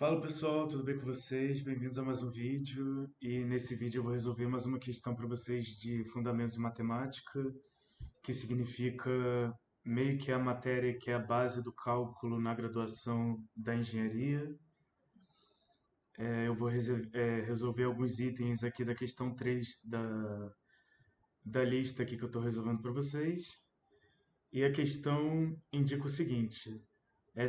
Fala pessoal, tudo bem com vocês? Bem-vindos a mais um vídeo. E nesse vídeo eu vou resolver mais uma questão para vocês de fundamentos de matemática, que significa meio que a matéria que é a base do cálculo na graduação da engenharia. Eu vou resolver alguns itens aqui da questão 3 da lista aqui que eu estou resolvendo para vocês. E a questão indica o seguinte: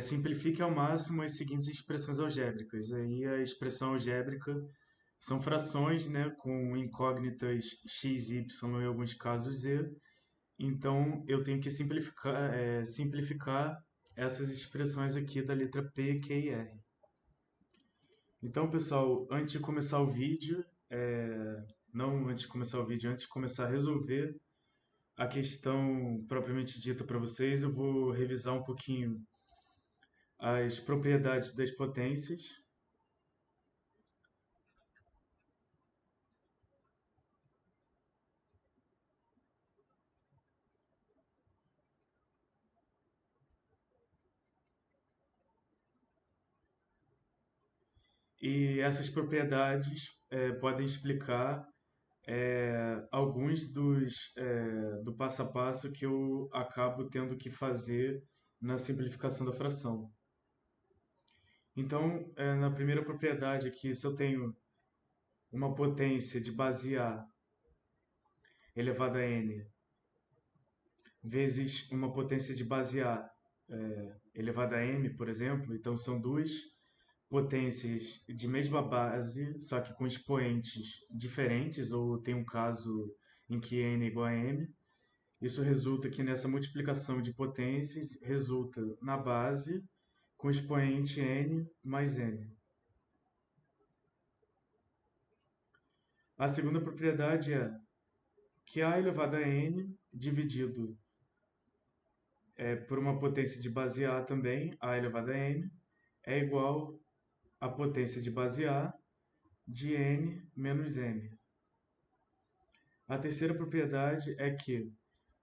simplifique ao máximo as seguintes expressões algébricas. Aí a expressão algébrica são frações, né, com incógnitas x, y e em alguns casos z. Então eu tenho que simplificar essas expressões aqui da letra P, Q e R. Então, pessoal, antes de começar o vídeo, não antes de começar o vídeo, antes de começar a resolver a questão propriamente dita para vocês, eu vou revisar um pouquinho as propriedades das potências. E essas propriedades podem explicar alguns do passo a passo que eu acabo tendo que fazer na simplificação da fração. Então, na primeira propriedade aqui, se eu tenho uma potência de base A elevada a n vezes uma potência de base A elevada a m, por exemplo, então são duas potências de mesma base, só que com expoentes diferentes, ou tem um caso em que n é igual a m. Isso resulta que nessa multiplicação de potências resulta na base com expoente n mais n. A segunda propriedade é que a elevado a n dividido por uma potência de base A também, a elevado a n, é igual à potência de base A de n menos m. A terceira propriedade é que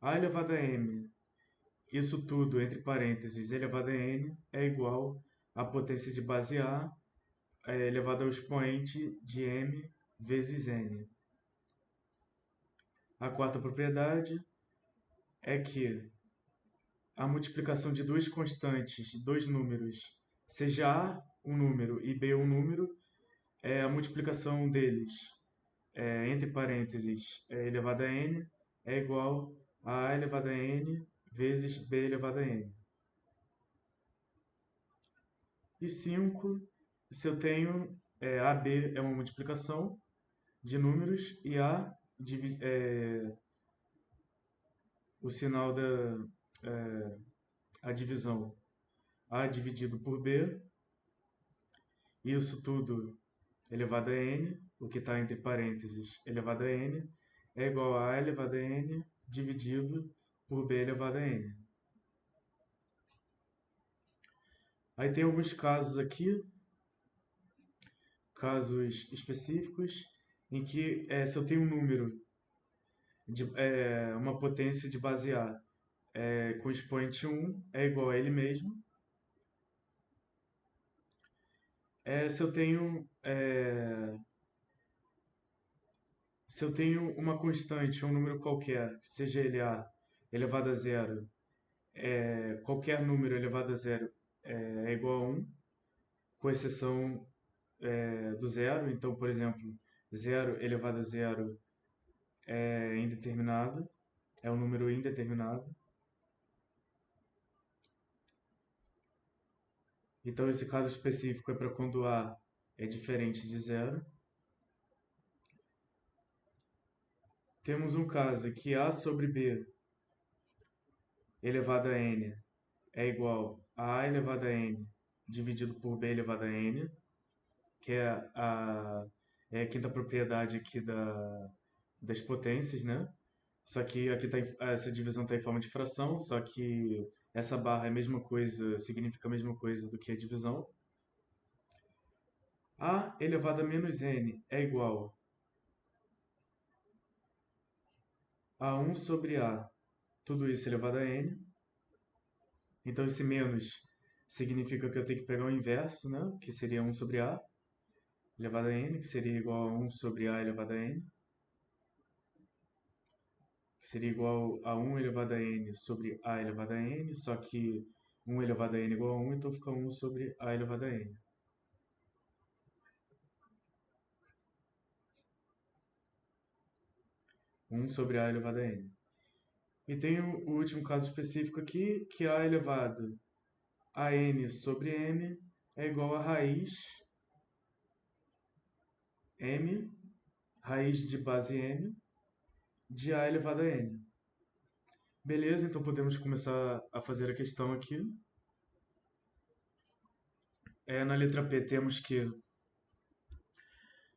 a elevado a m, isso tudo entre parênteses elevado a n, é igual à potência de base A elevado ao expoente de m vezes n. A quarta propriedade é que a multiplicação de duas constantes, dois números, seja A um número e B um número, a multiplicação deles entre parênteses elevado a n é igual a elevado a n vezes B elevado a n. E 5, se eu tenho AB é uma multiplicação de números e o sinal a divisão A dividido por B, isso tudo elevado a n, o que está entre parênteses elevado a n, é igual a elevado a n dividido por B elevado a n. Aí tem alguns casos aqui, casos específicos, em que se eu tenho um número, uma potência de base A com expoente 1 é igual a ele mesmo. Se eu tenho uma constante, um número qualquer, seja ele A elevado a zero, qualquer número elevado a zero é igual a 1, com exceção do zero. Então, por exemplo, zero elevado a zero é indeterminado, é um número indeterminado. Então, esse caso específico é para quando A é diferente de zero. Temos um caso que A sobre B elevado a n é igual a elevado a n dividido por B elevado a n, que é a quinta propriedade aqui das potências, né? Só que aqui essa divisão está em forma de fração, só que essa barra é a mesma coisa, significa a mesma coisa do que a divisão. A elevado a menos n é igual a 1 sobre A, tudo isso elevado a n. Então esse menos significa que eu tenho que pegar o inverso, né? Que seria 1 sobre A elevado a n, que seria igual a 1 sobre A elevado a n, que seria igual a 1 elevado a n sobre A elevado a n, só que 1 elevado a n igual a 1, então fica 1 sobre A elevado a n. Um sobre A elevado a n. E tem o último caso específico aqui, que A elevado a n sobre m é igual a raiz m, raiz de base m, de A elevado a n. Beleza, então podemos começar a fazer a questão aqui. Na letra P temos que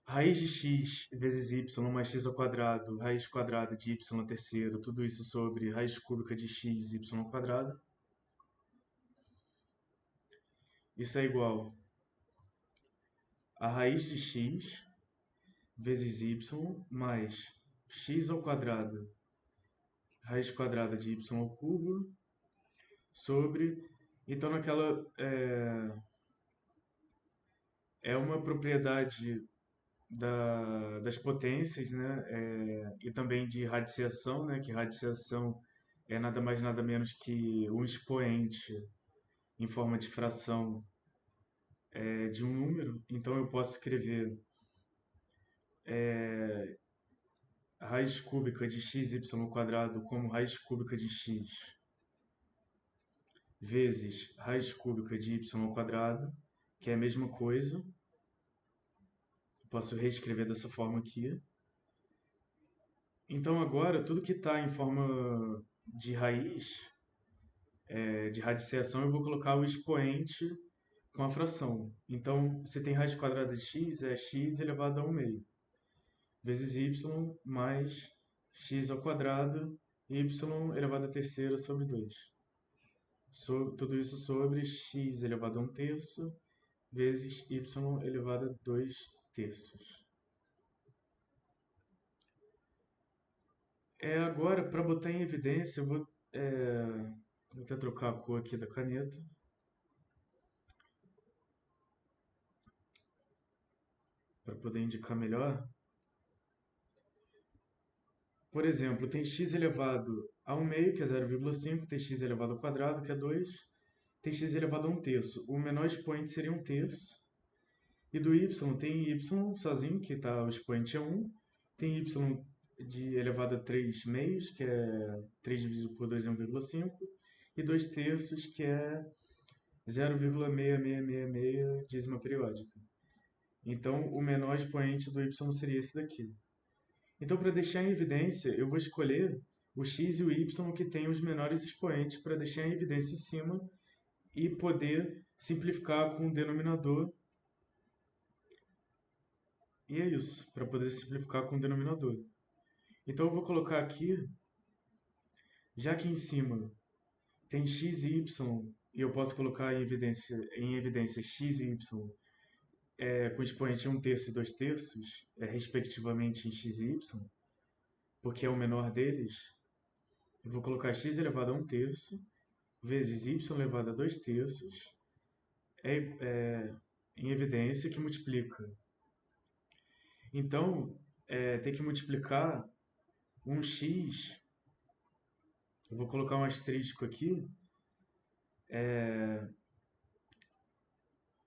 raiz de x vezes y mais x ao quadrado, raiz quadrada de y terceiro, tudo isso sobre raiz cúbica de x y ao quadrado. Isso é igual a raiz de x vezes y mais x ao quadrado, raiz quadrada de y ao cubo, sobre... Então, é uma propriedade das potências, né? E também de radiciação, né? Que radiciação é nada mais nada menos que um expoente em forma de fração de um número. Então eu posso escrever a raiz cúbica de xy ao quadrado como raiz cúbica de x vezes raiz cúbica de y ao quadrado, que é a mesma coisa. Posso reescrever dessa forma aqui. Então agora tudo que está em forma de raiz, de radiciação, eu vou colocar o expoente com a fração. Então, você tem raiz quadrada de x, é x elevado a 1 meio, vezes y mais x ao quadrado, y elevado a terceira sobre 2. Tudo isso sobre x elevado a 1 terço, vezes y elevado a 2 terços. Agora, para botar em evidência, vou até trocar a cor aqui da caneta. Para poder indicar melhor. Por exemplo, tem x elevado a 1 meio, que é 0,5, tem x elevado ao quadrado, que é 2, tem x elevado a 1 terço. O menor expoente seria 1 terço. E do y, tem y sozinho, que o expoente é 1. Tem y elevado a 3 meios, que é 3 dividido por 2 é 1,5. E 2 terços, que é 0,6666 dízima periódica. Então, o menor expoente do y seria esse daqui. Então, para deixar em evidência, eu vou escolher o x e o y que têm os menores expoentes para deixar em evidência em cima e poder simplificar com o denominador. E é isso, para poder simplificar com o denominador. Então, eu vou colocar aqui, já que em cima tem x e y, e eu posso colocar em evidência x e y com expoente 1 terço e 2 terços, respectivamente em x e y, porque é o menor deles, eu vou colocar x elevado a 1 terço vezes y elevado a 2 terços em evidência que multiplica. Então, tem que multiplicar um x, eu vou colocar um asterisco aqui,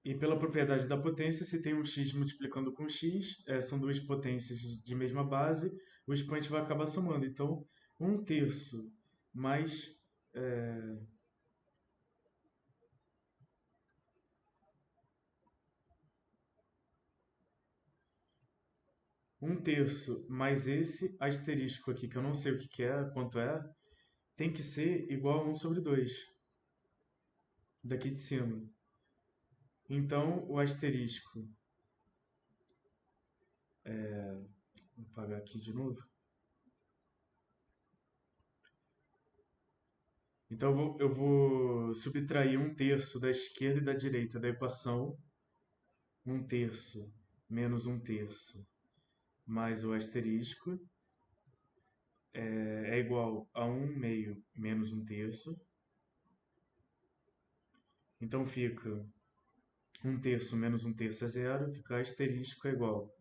e pela propriedade da potência, se tem um x multiplicando com x, são duas potências de mesma base, o expoente vai acabar somando. Então, 1 terço mais 1 terço mais esse asterisco aqui, que eu não sei o que é, quanto é, tem que ser igual a 1 sobre 2, daqui de cima. Então, o asterisco, vou apagar aqui de novo. Então, eu vou subtrair 1 terço da esquerda e da direita da equação. 1 terço menos 1 terço mais o asterisco igual a 1 meio menos 1 terço. Então fica um terço menos um terço é zero, fica asterisco é igual.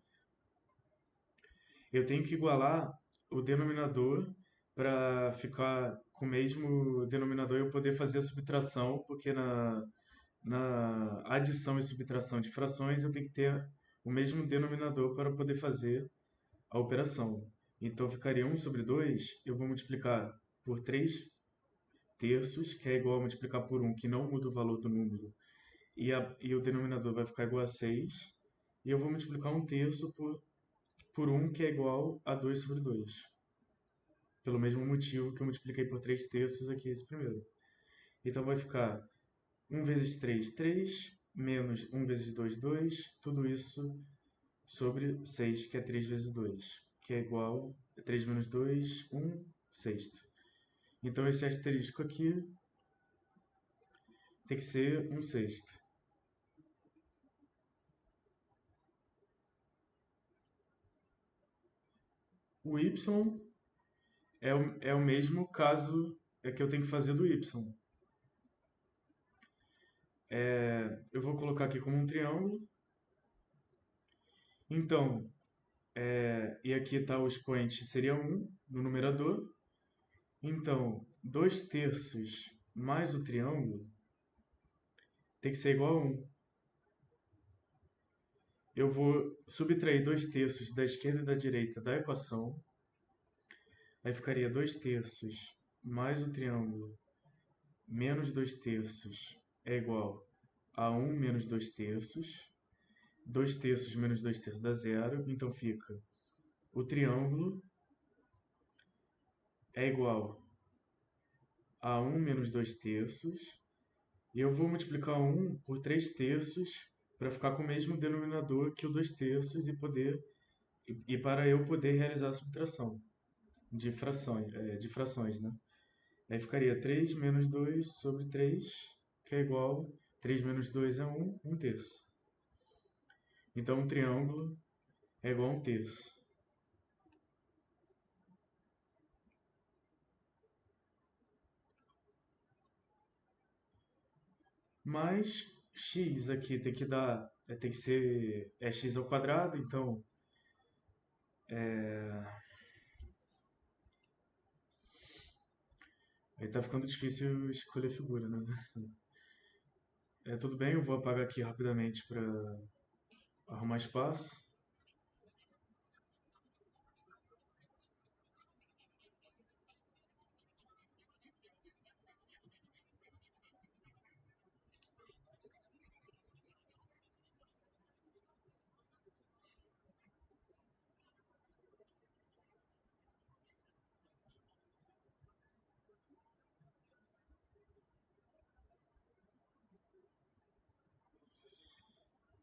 Eu tenho que igualar o denominador para ficar com o mesmo denominador e eu poder fazer a subtração, porque na adição e subtração de frações eu tenho que ter o mesmo denominador para poder fazer a operação. Então ficaria 1/2, eu vou multiplicar por 3 terços, que é igual a multiplicar por 1, que não muda o valor do número, e o denominador vai ficar igual a 6. E eu vou multiplicar 1/3 por 1, que é igual a 2/2. Pelo mesmo motivo que eu multipliquei por 3 terços aqui esse primeiro. Então vai ficar 1 vezes 3, 3, menos 1 vezes 2, 2, tudo isso sobre 6, que é 3 vezes 2, que é igual a 3 menos 2, 1 sexto. Então esse asterisco aqui tem que ser 1 sexto. O y é o mesmo caso que eu tenho que fazer do y. Eu vou colocar aqui como um triângulo. Então, e aqui está o expoente, seria 1 no numerador. Então, 2 terços mais o triângulo tem que ser igual a 1. Eu vou subtrair 2 terços da esquerda e da direita da equação. Aí ficaria 2 terços mais o triângulo menos 2 terços é igual a 1 menos 2 terços. 2 terços menos 2 terços dá zero. Então fica o triângulo é igual a 1 menos 2 terços. E eu vou multiplicar 1 por 3 terços para ficar com o mesmo denominador que o 2 terços e para eu poder realizar a subtração de frações, né? Aí ficaria 3 menos 2 sobre 3, que é igual, 3 menos 2 é 1, 1 terço. Então um triângulo é igual a 1 terço. Mas x aqui tem que ser x ao quadrado, então aí tá ficando difícil escolher figura, né? Tudo bem, eu vou apagar aqui rapidamente para arrumar espaço.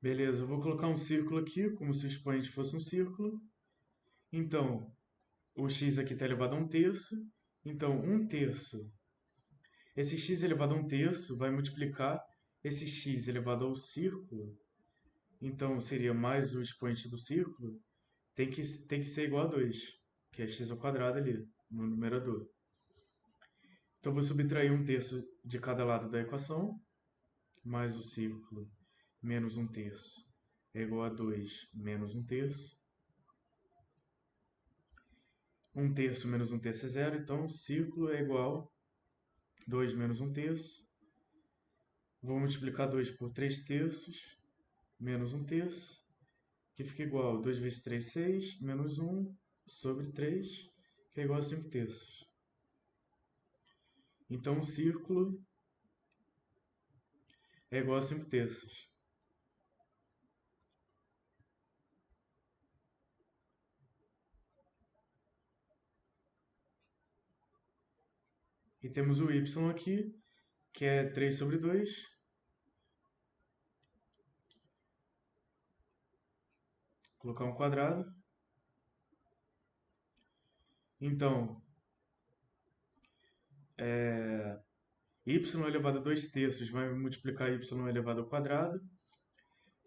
Beleza, eu vou colocar um círculo aqui, como se o expoente fosse um círculo. Então, o x aqui está elevado a 1 terço. Então, 1 terço. Esse x elevado a 1 terço vai multiplicar esse x elevado ao círculo. Então, seria mais o expoente do círculo. Tem que ser igual a 2, que é x ao quadrado ali, no numerador. Então, eu vou subtrair 1 terço de cada lado da equação, mais o círculo menos 1 terço é igual a 2 menos 1 terço. 1 terço menos 1 terço é zero, então círculo é igual a 2 menos 1 terço. Vou multiplicar 2 por 3 terços, menos 1 terço, que fica igual a 2 vezes 3, 6, menos 1 sobre 3, que é igual a 5 terços. Então o círculo é igual a 5 terços. E temos o y aqui, que é 3 sobre 2. Colocar um quadrado. Então, y elevado a 2 terços vai multiplicar y elevado ao quadrado.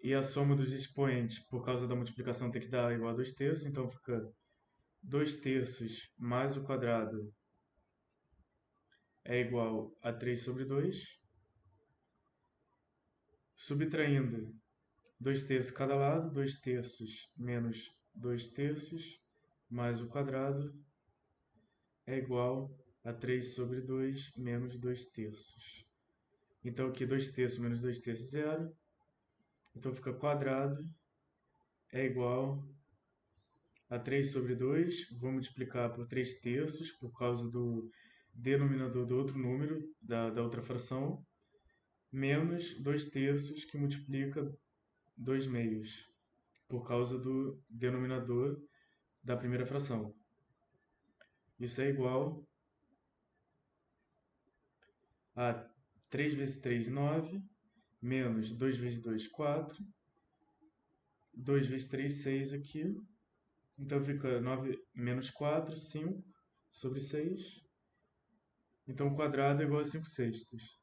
E a soma dos expoentes, por causa da multiplicação, tem que dar igual a 2 terços. Então fica 2 terços mais o quadrado é igual a 3 sobre 2. Subtraindo 2 terços cada lado, 2 terços menos 2 terços, mais o quadrado é igual a 3 sobre 2 menos 2 terços. Então aqui 2 terços menos 2 terços, zero. Então fica quadrado é igual a 3 sobre 2. Vou multiplicar por 3 terços por causa do denominador do outro número, da outra fração, menos 2 terços que multiplica 2 meios, por causa do denominador da primeira fração. Isso é igual a 3 vezes 3, 9, menos 2 vezes 2, 4, 2 vezes 3, 6 aqui. Então fica 9 menos 4, 5 sobre 6. Então o quadrado é igual a 5 sextos.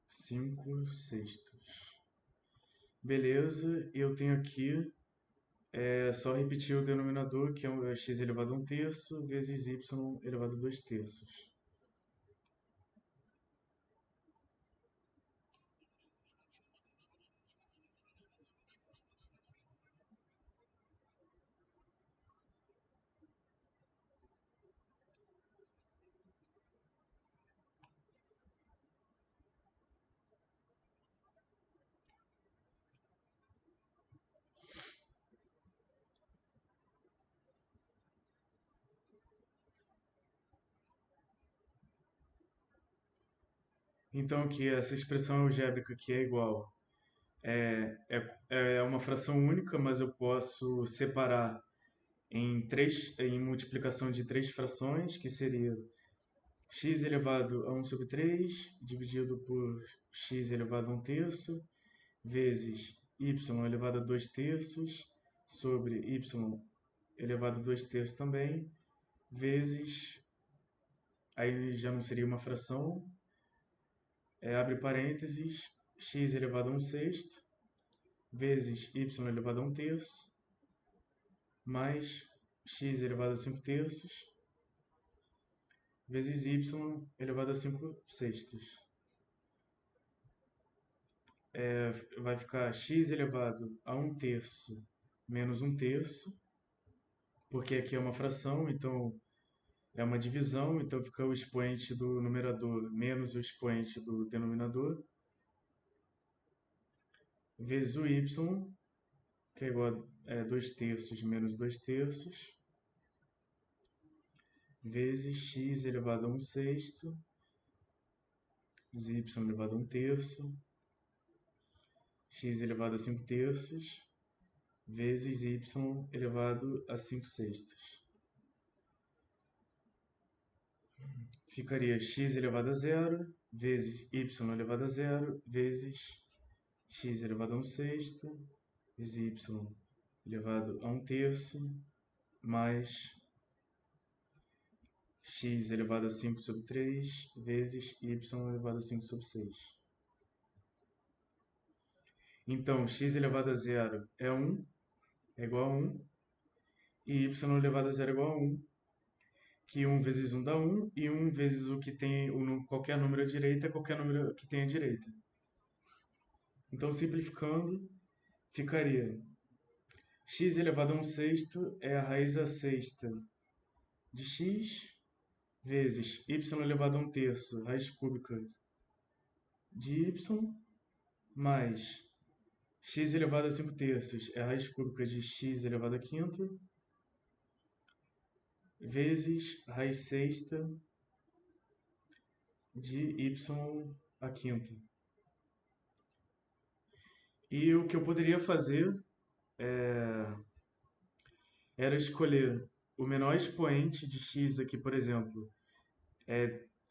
5 sextos. Beleza, eu tenho aqui, só repetir o denominador, que é x elevado a 1 terço, vezes y elevado a 2 terços. Então aqui, essa expressão algébrica aqui é igual. É uma fração única, mas eu posso separar em multiplicação de três frações, que seria x elevado a 1 sobre 3, dividido por x elevado a 1 terço, vezes y elevado a 2 terços, sobre y elevado a 2 terços também, vezes, aí já não seria uma fração, abre parênteses, x elevado a 1 sexto, vezes y elevado a 1 terço, mais x elevado a 5 terços, vezes y elevado a 5 sextos. Vai ficar x elevado a 1 terço menos 1 terço, porque aqui é uma fração, então é uma divisão, então fica o expoente do numerador menos o expoente do denominador, vezes o y, que é igual a 2 terços menos 2 terços, vezes x elevado a 1 sexto, vezes y elevado a 1 terço, x elevado a 5 terços, vezes y elevado a 5 sextos. Ficaria x elevado a zero, vezes y elevado a zero, vezes x elevado a 1 sexto, vezes y elevado a 1 terço, mais x elevado a 5 sobre 3, vezes y elevado a 5 sobre 6. Então, x elevado a zero é 1, é igual a 1, e y elevado a zero é igual a 1, que 1 vezes 1 dá 1, e 1 vezes o que tem qualquer número à direita é qualquer número que tem à direita. Então, simplificando, ficaria x elevado a 1 sexto é a raiz a sexta de x, vezes y elevado a 1 terço, raiz cúbica de y, mais x elevado a 5 terços é a raiz cúbica de x elevado a quinta, vezes raiz sexta de y a quinta. E o que eu poderia fazer era escolher o menor expoente de x aqui, por exemplo.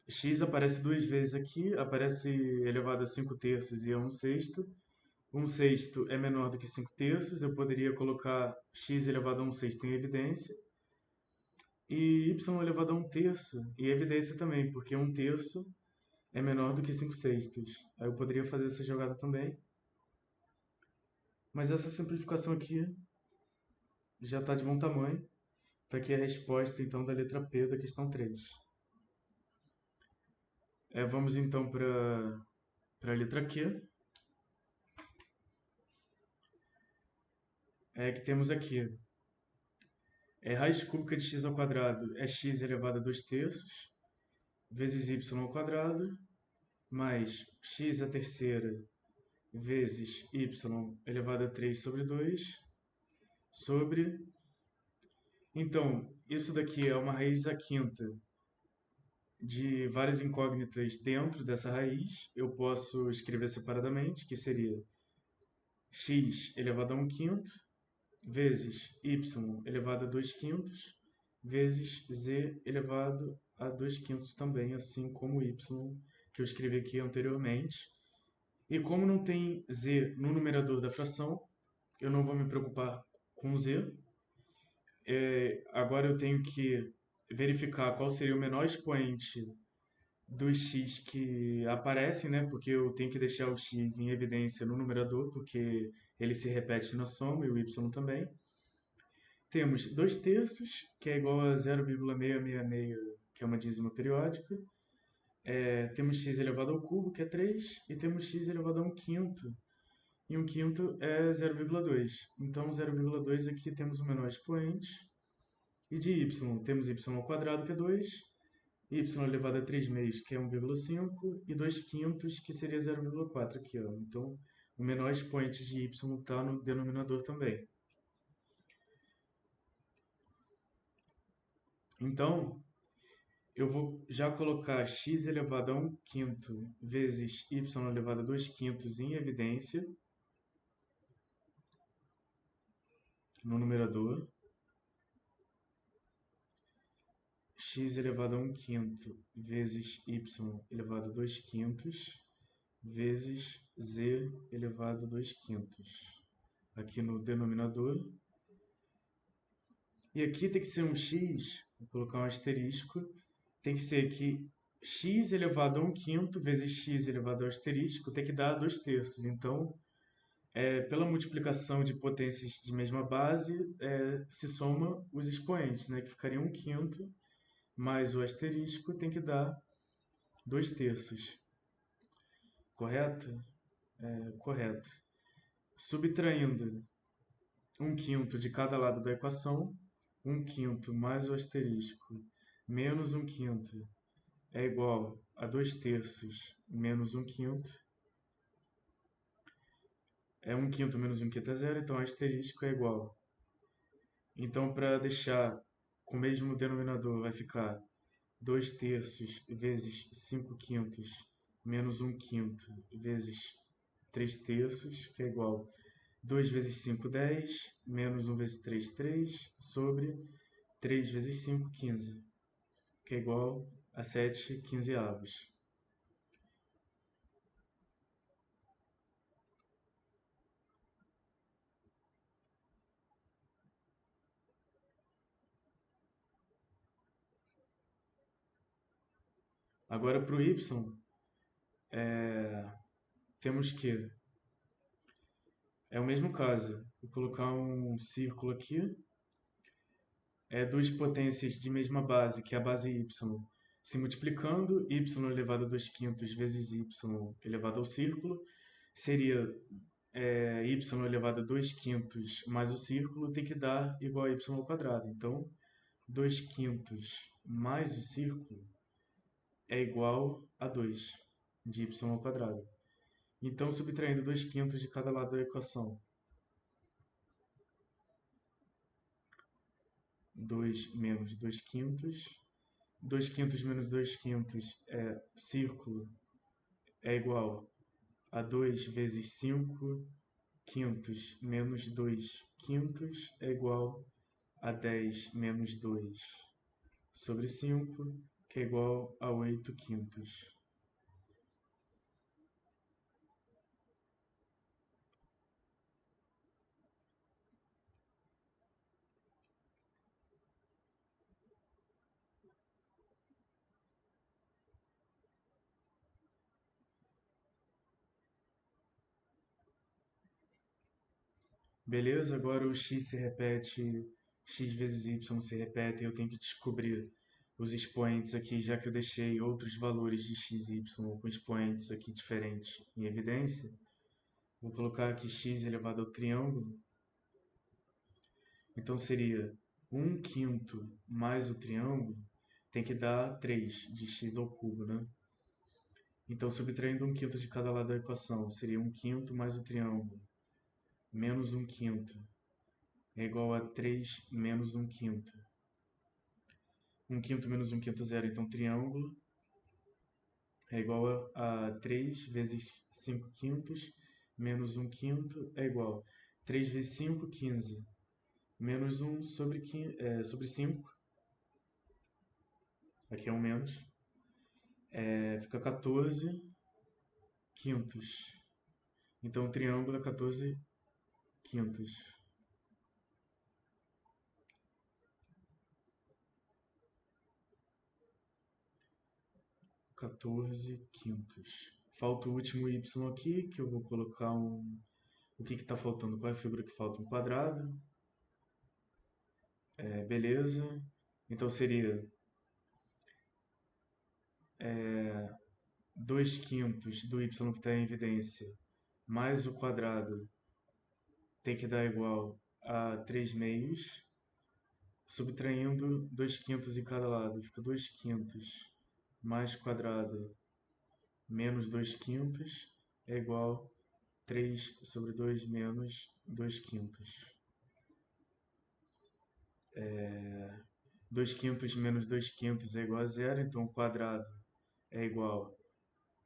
X aparece duas vezes aqui, aparece elevado a 5 terços e a 1 sexto. 1 sexto é menor do que 5 terços, eu poderia colocar x elevado a 1 sexto em evidência. E y elevado a 1 terço em evidência também, porque 1 terço é menor do que 5 sextos. Aí eu poderia fazer essa jogada também. Mas essa simplificação aqui já está de bom tamanho. Está aqui a resposta, então, da letra P da questão 3. Vamos, então, para a letra Q, que temos aqui. Raiz cúbica de x ao quadrado é x elevado a 2 terços, vezes y ao quadrado, mais x à terceira vezes y elevado a 3 sobre 2, sobre... Então, isso daqui é uma raiz à quinta de várias incógnitas dentro dessa raiz. Eu posso escrever separadamente, que seria x elevado a 1 quinto, vezes y elevado a 2 quintos, vezes z elevado a 2 quintos também, assim como y, que eu escrevi aqui anteriormente. E como não tem z no numerador da fração, eu não vou me preocupar com z. Agora eu tenho que verificar qual seria o menor expoente dos x que aparecem, né? Porque eu tenho que deixar o x em evidência no numerador, porque ele se repete na soma e o y também. Temos 2 terços, que é igual a 0,666, que é uma dízima periódica. Temos x elevado ao cubo, que é 3, e temos x elevado a 1 quinto. E 1 quinto é 0,2. Então, 0,2 aqui temos o menor expoente. E de y, temos y ao quadrado, que é 2, y elevado a 3 meios, que é 1,5, e 2 quintos, que seria 0,4 aqui, ó. Então, o menor expoente de y está no denominador também. Então, eu vou já colocar x elevado a 1 quinto vezes y elevado a 2 quintos em evidência no numerador. X elevado a 1 quinto vezes y elevado a 2 quintos vezes z elevado a 2 quintos. Aqui no denominador. E aqui tem que ser um x, vou colocar um asterisco, tem que ser que x elevado a 1 quinto vezes x elevado ao asterisco tem que dar 2 terços. Então, pela multiplicação de potências de mesma base, se soma os expoentes, né, que ficaria 1 quinto mais o asterisco tem que dar 2 terços. Correto? Correto. Subtraindo 1 quinto de cada lado da equação, 1 quinto mais o asterisco menos 1 quinto é igual a 2 terços menos 1 quinto. 1 quinto menos 1 quinto é zero, então asterisco é igual. Então, para deixar com o mesmo denominador, vai ficar 2 terços vezes 5 quintos menos 1 quinto vezes 3 terços, que é igual 2 vezes 5, 10, menos 1 vezes 3, 3, sobre 3 vezes 5, 15, que é igual a 7 quinzeavos. Agora, para o y, temos que... É o mesmo caso. Vou colocar um círculo aqui. Duas potências de mesma base, que é a base y, se multiplicando, y elevado a 2 quintos vezes y elevado ao círculo, seria y elevado a 2 quintos mais o círculo, tem que dar igual a y ao quadrado. Então, 2 quintos mais o círculo é igual a 2 de y ao quadrado. Então, subtraindo 2 quintos de cada lado da equação, 2 menos 2 quintos. 2 quintos menos 2 quintos é círculo, é igual a 2 vezes 5 quintos menos 2 quintos é igual a 10 menos 2 sobre 5, que é igual a 8 quintos. Beleza? Agora o x se repete x vezes y se repetem, eu tenho que descobrir os expoentes aqui, já que eu deixei outros valores de x e y com expoentes aqui diferentes em evidência. Vou colocar aqui x elevado ao triângulo. Então seria 1/5 mais o triângulo tem que dar 3 de x ao cubo, né? Então, subtraindo 1/5 de cada lado da equação, seria 1/5 mais o triângulo, menos 1/5, é igual a 3 menos 1/5. 1/5 menos 1/5 zero, então triângulo é igual a 3 vezes 5/5, menos 1/5 é igual a 3 vezes 5, 15, menos 1 sobre 5, aqui é um menos, fica 14 quintos. Então o triângulo é 14 quintos. 14 quintos. Falta o último y aqui, que eu vou colocar um... O que está faltando? Qual é a figura que falta? Um quadrado. Beleza. Então seria 2 quintos do y que está em evidência, mais o quadrado tem que dar igual a 3 meios. Subtraindo 2 quintos em cada lado, fica 2 quintos mais quadrado menos 2 quintos é igual a 3 sobre 2 menos 2 quintos. 2 quintos menos 2 quintos é igual a zero, então o quadrado é igual a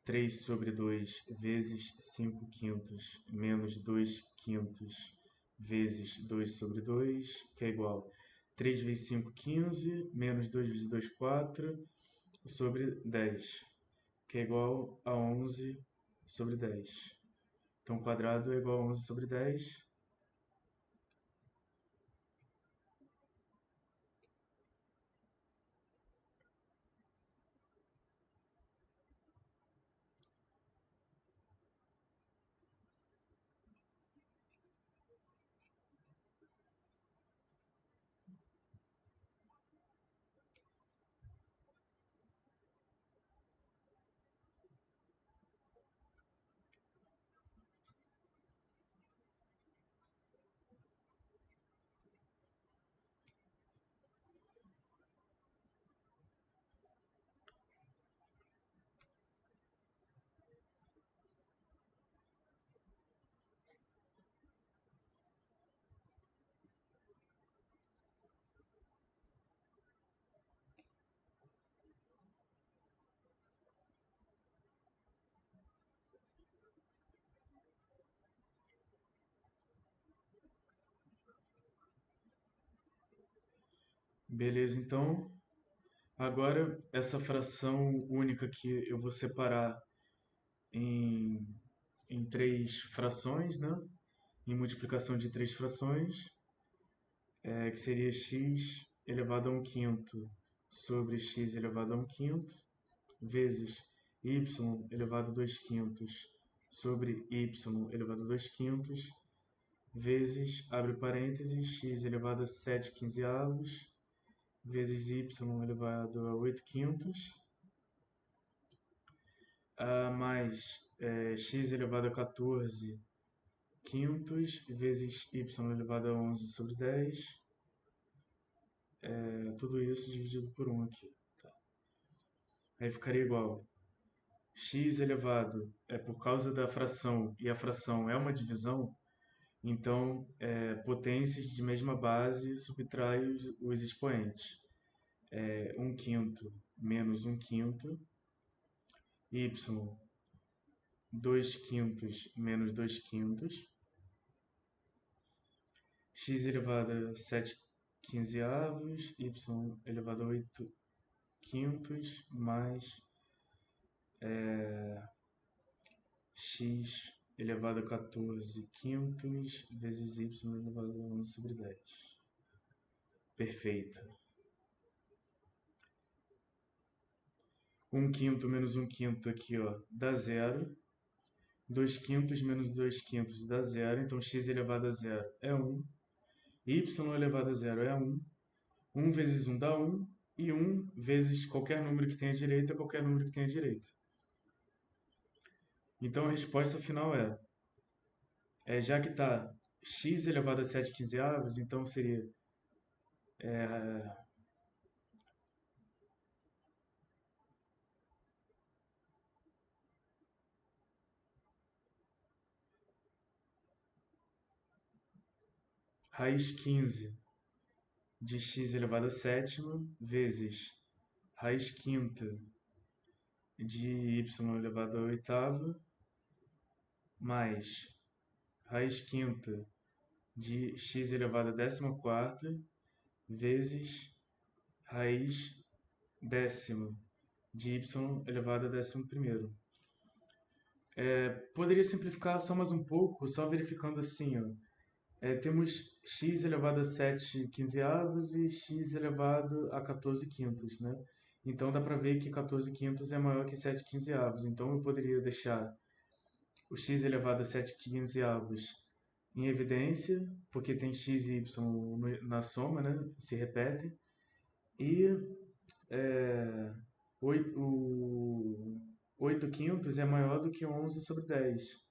3 sobre 2 vezes 5 quintos menos 2 quintos vezes 2 sobre 2, que é igual a 3 vezes 5, 15, menos 2 vezes 2, 4, sobre 10, que é igual a 11 sobre 10. Então, o quadrado é igual a 11 sobre 10. Beleza, então, agora essa fração única que eu vou separar em, em três frações, né? Em multiplicação de três frações, que seria x elevado a 1/5 sobre x elevado a 1/5, vezes y elevado a 2/5 sobre y elevado a 2/5, vezes, abre parênteses, x elevado a 7/15, vezes y elevado a 8/5, mais x elevado a 14/5, vezes y elevado a 11 sobre 10, tudo isso dividido por 1 aqui. Tá? Aí ficaria igual x elevado, por causa da fração, e a fração é uma divisão, então potências de mesma base subtrai os expoentes. 1/5 menos 1/5, y 2/5 menos 2/5, x elevado a 7/15, y elevado a 8/5, mais x elevado a 14/5 vezes y elevado a 11 sobre 10. Perfeito. 1/5 menos 1/5 aqui, ó, dá zero. 2/5 menos 2/5 dá zero. Então, x elevado a zero é 1. y elevado a zero é 1. 1 vezes 1 dá 1. E 1 vezes qualquer número que tenha direita, qualquer número que tenha direita. Então a resposta final já que está x elevado a 7 quinzeavos, então seria raiz 15 de x elevado a sétima vezes raiz quinta de y elevado a oitava mais raiz quinta de x elevado a décima quarta vezes raiz décima de y elevado a décimo primeiro. Poderia simplificar só mais um pouco, só verificando assim, ó. Temos x elevado a 7 quinzeavos e x elevado a 14 quintos, né? Então dá para ver que 14 quintos é maior que 7 quinzeavos. Então eu poderia deixar o x elevado a 7 quinzeavos em evidência, porque tem x e y na soma, né? Se repetem. E o 8 quintos é maior do que 11 sobre 10.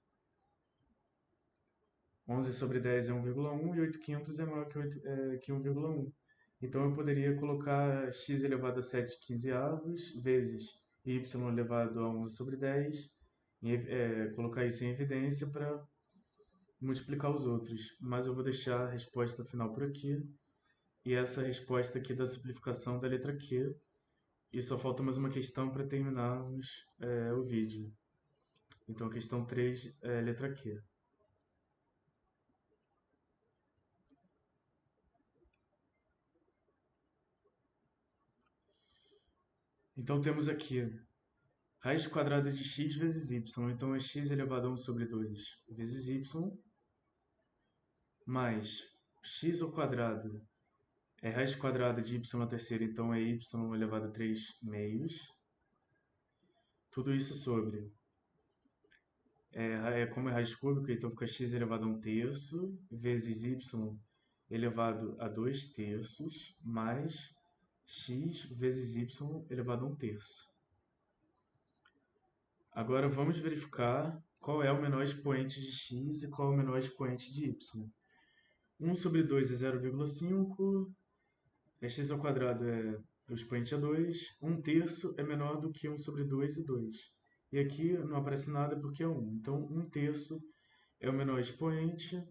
11 sobre 10 é 1,1 e 8 quintos é maior que 1,1. Então eu poderia colocar x elevado a 7 quinzeavos vezes y elevado a 11 sobre 10, colocar isso em evidência para multiplicar os outros. Mas eu vou deixar a resposta final por aqui. E essa resposta aqui da simplificação da letra Q. E só falta mais uma questão para terminarmos o vídeo. Então, questão 3, letra Q. Então, temos aqui raiz quadrada de x vezes y. Então, é x elevado a 1 sobre 2 vezes y, mais x ao quadrado é raiz quadrada de y à terceira. Então, é y elevado a 3 meios. Tudo isso sobre como é raiz cúbica, então fica x elevado a 1 terço vezes y elevado a 2 terços mais x vezes y elevado a 1 terço. Agora vamos verificar qual é o menor expoente de x e qual é o menor expoente de y. 1 sobre 2 é 0,5, x ao quadrado o expoente é 2, 1 terço é menor do que 1 sobre 2 e 2. E aqui não aparece nada porque é 1. Então, 1 terço é o menor expoente.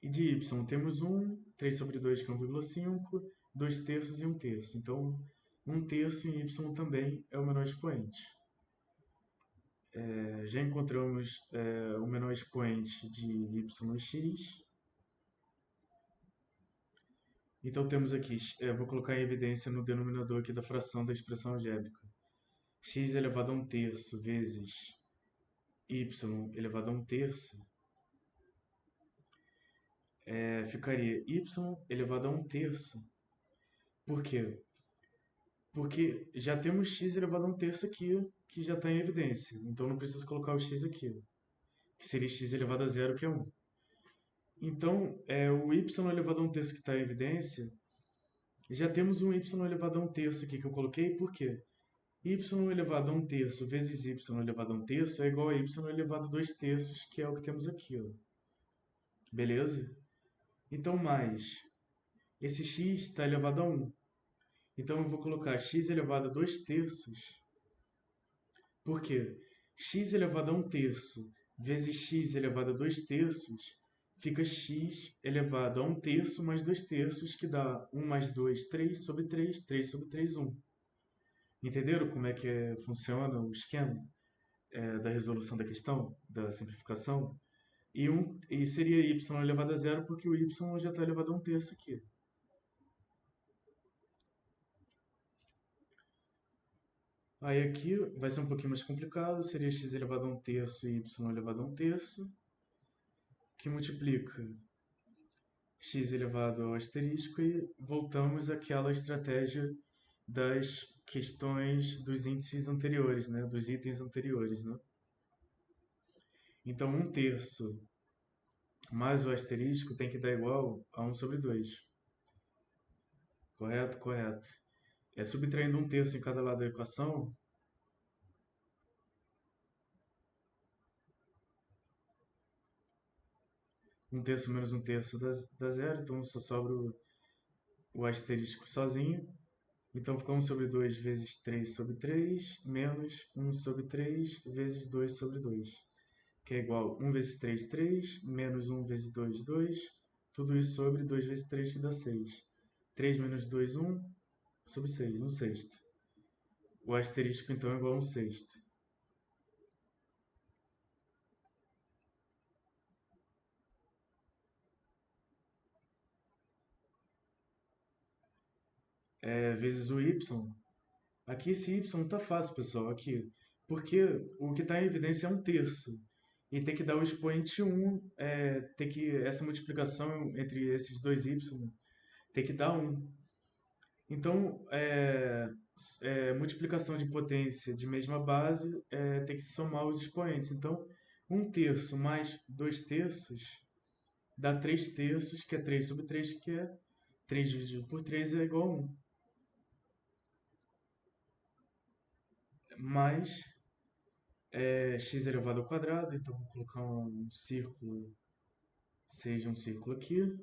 E de y temos 1, 3 sobre 2 que é 1,5, 2 terços e 1 terço. Então, 1 terço em y também é o menor expoente. Já encontramos o menor expoente de y e x. Então temos aqui, vou colocar em evidência no denominador aqui da fração da expressão algébrica. X elevado a 1 terço vezes y elevado a 1 terço ficaria y elevado a 1 terço. Por quê? Porque já temos x elevado a 1 terço aqui, que já está em evidência. Então não preciso colocar o x aqui, que seria x elevado a zero, que é 1. Então, o y elevado a 1 terço que está em evidência, já temos um y elevado a 1 terço aqui que eu coloquei, por quê? Y elevado a 1 terço vezes y elevado a 1 terço é igual a y elevado a 2 terços, que é o que temos aqui, ó. Beleza? Então, mais esse x está elevado a 1. Então, eu vou colocar x elevado a 2 terços. Por quê? X elevado a 1 terço vezes x elevado a 2 terços fica x elevado a 1 terço mais 2 terços, que dá 1 mais 2, 3 sobre 3, 3 sobre 3, 1. Entenderam como é que funciona o esquema da resolução da questão, da simplificação? E seria y elevado a zero porque o y já está elevado a 1 terço aqui. Aí aqui vai ser um pouquinho mais complicado, seria x elevado a 1 terço e y elevado a 1 terço, que multiplica x elevado ao asterisco e voltamos àquela estratégia das questões dos índices anteriores, né? Dos itens anteriores, né? Então, 1 terço mais o asterisco tem que dar igual a 1/2. Correto? Correto. Subtraindo 1/3 em cada lado da equação, 1/3 menos 1/3 dá zero, então só sobra o asterisco sozinho. Então fica 1/2 vezes 3/3 menos 1/3 vezes 2/2, que é igual a 1 vezes 3, 3, menos 1 vezes 2, 2, tudo isso sobre 2 vezes 3 que dá 6. 3 menos 2, 1/6, 1/6. O asterisco então é igual a 1/6. Vezes o y. Aqui esse y tá fácil, pessoal, aqui. Porque o que está em evidência é 1/3. E tem que dar o expoente 1, tem que, essa multiplicação entre esses dois y tem que dar 1. Então, multiplicação de potência de mesma base tem que somar os expoentes. Então, 1/3 mais 2/3 dá 3/3, que é 3/3, que é 3 dividido por 3 é igual a 1. Mais x elevado ao quadrado, então vou colocar um círculo, seja um círculo aqui.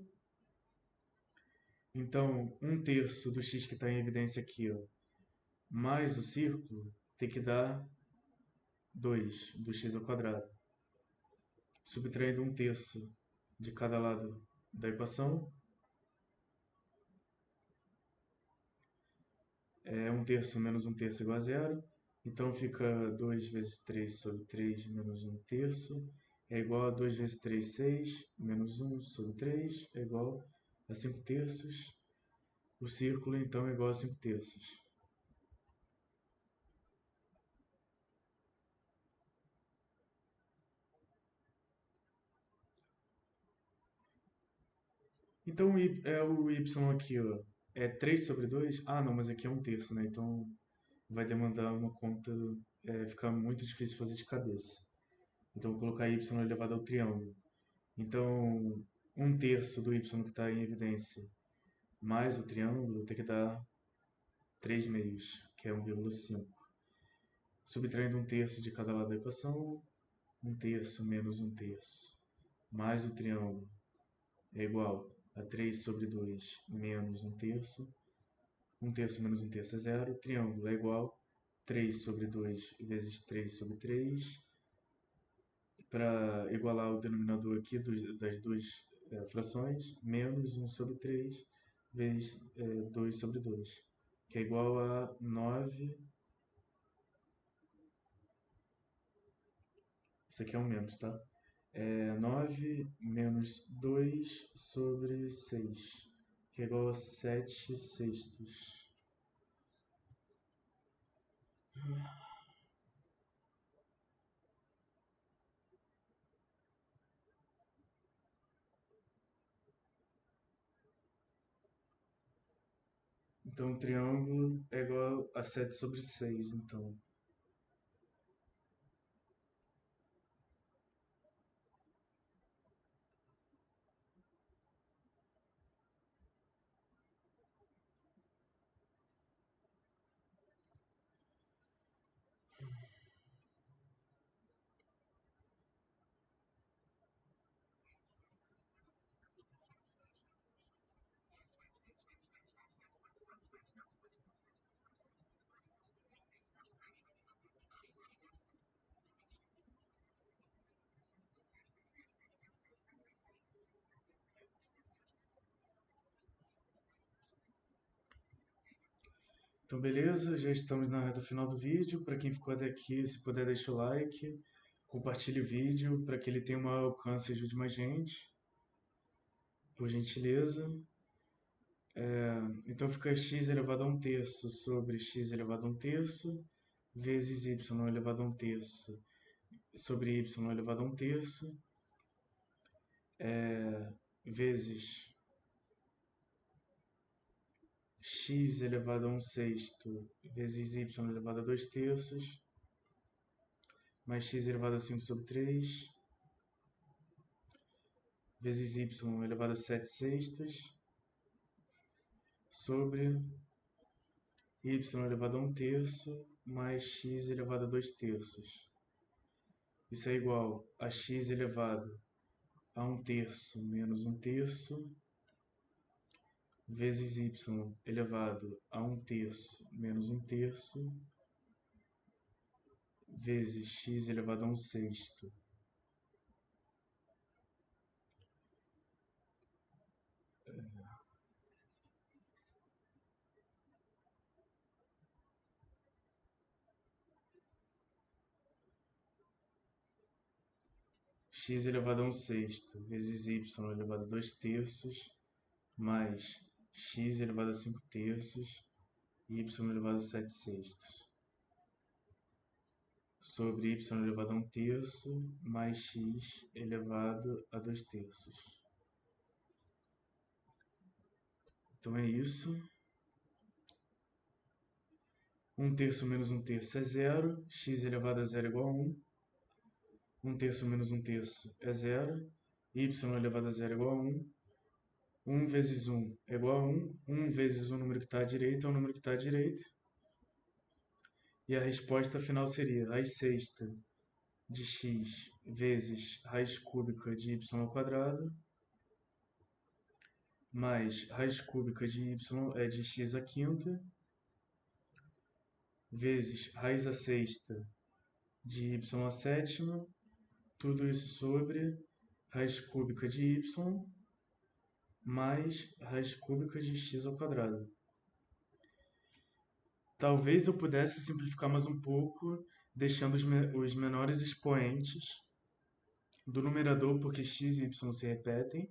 Então, 1/3 do x que está em evidência aqui, ó, mais o círculo, tem que dar 2 do x ao quadrado. Subtraindo 1/3 de cada lado da equação, 1/3 menos 1/3 igual a zero. Então fica 2 vezes 3 sobre 3 menos 1/3 é igual a 2 vezes 3, 6, menos 1 sobre 3 é igual a 5/3. O círculo então é igual a 5/3. Então o y aqui, ó, é 3/2. Ah, não, mas aqui é 1/3, né? Então vai demandar uma conta, fica muito difícil fazer de cabeça. Então vou colocar y elevado ao triângulo. Então 1/3 do y que está em evidência mais o triângulo tem que dar 3 meios, que é 1,5. Subtraindo 1/3 de cada lado da equação, 1/3 menos 1/3 mais o triângulo é igual a 3/2 menos 1/3. 1/3 menos 1/3 é zero. Triângulo é igual a 3/2 vezes 3/3. Para igualar o denominador aqui das duas frações, menos 1/3 vezes 2/2, que é igual a 9. Isso aqui é um menos, tá? 9 menos 2/6, que é igual a 7/6. Então, o triângulo é igual a 7/6, então. Então, beleza, já estamos na reta final do vídeo. Para quem ficou até aqui, se puder, deixa o like, compartilhe o vídeo para que ele tenha um maior alcance e ajude mais gente, por gentileza. Então fica x elevado a 1/3 sobre x elevado a 1/3 vezes y elevado a 1/3 sobre y elevado a 1/3 vezes x elevado a 1/6 vezes y elevado a 2/3 mais x elevado a 5/3 vezes y elevado a 7 sextas sobre y elevado a 1/3 mais x elevado a 2/3. Isso é igual a x elevado a 1/3 menos 1/3 vezes y elevado a 1/3 menos 1/3 vezes x elevado a 1/6. X elevado a 1/6 vezes y elevado a 2/3 mais x elevado a 5/3 e y elevado a 7/6 sobre y elevado a 1/3 mais x elevado a 2/3. Então é isso. 1/3 menos 1/3 é 0. X elevado a 0 é igual a 1. 1/3 menos 1/3 é 0. Y elevado a 0 é igual a 1. 1 vezes 1 é igual a 1. 1 vezes o número que está à direita é o número que está à direita. E a resposta final seria raiz sexta de x vezes raiz cúbica de y ao quadrado mais raiz cúbica de y é de x à quinta vezes raiz a sexta de y à sétima, tudo isso sobre raiz cúbica de y mais raiz cúbica de x ao quadrado. Talvez eu pudesse simplificar mais um pouco, deixando os menores expoentes do numerador, porque x e y se repetem.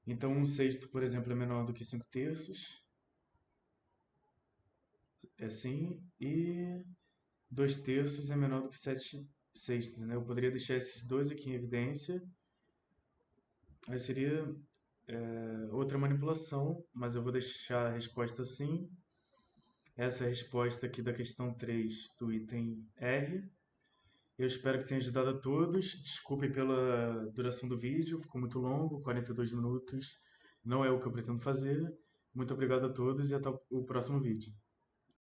Então, 1/6, por exemplo, é menor do que 5/3. É assim. E 2/3 é menor do que 7/6, né? Eu poderia deixar esses dois aqui em evidência. Aí seria outra manipulação, mas eu vou deixar a resposta assim. Essa é a resposta aqui da questão 3 do item R. Eu espero que tenha ajudado a todos. Desculpem pela duração do vídeo, ficou muito longo, 42 minutos. Não é o que eu pretendo fazer. Muito obrigado a todos e até o próximo vídeo.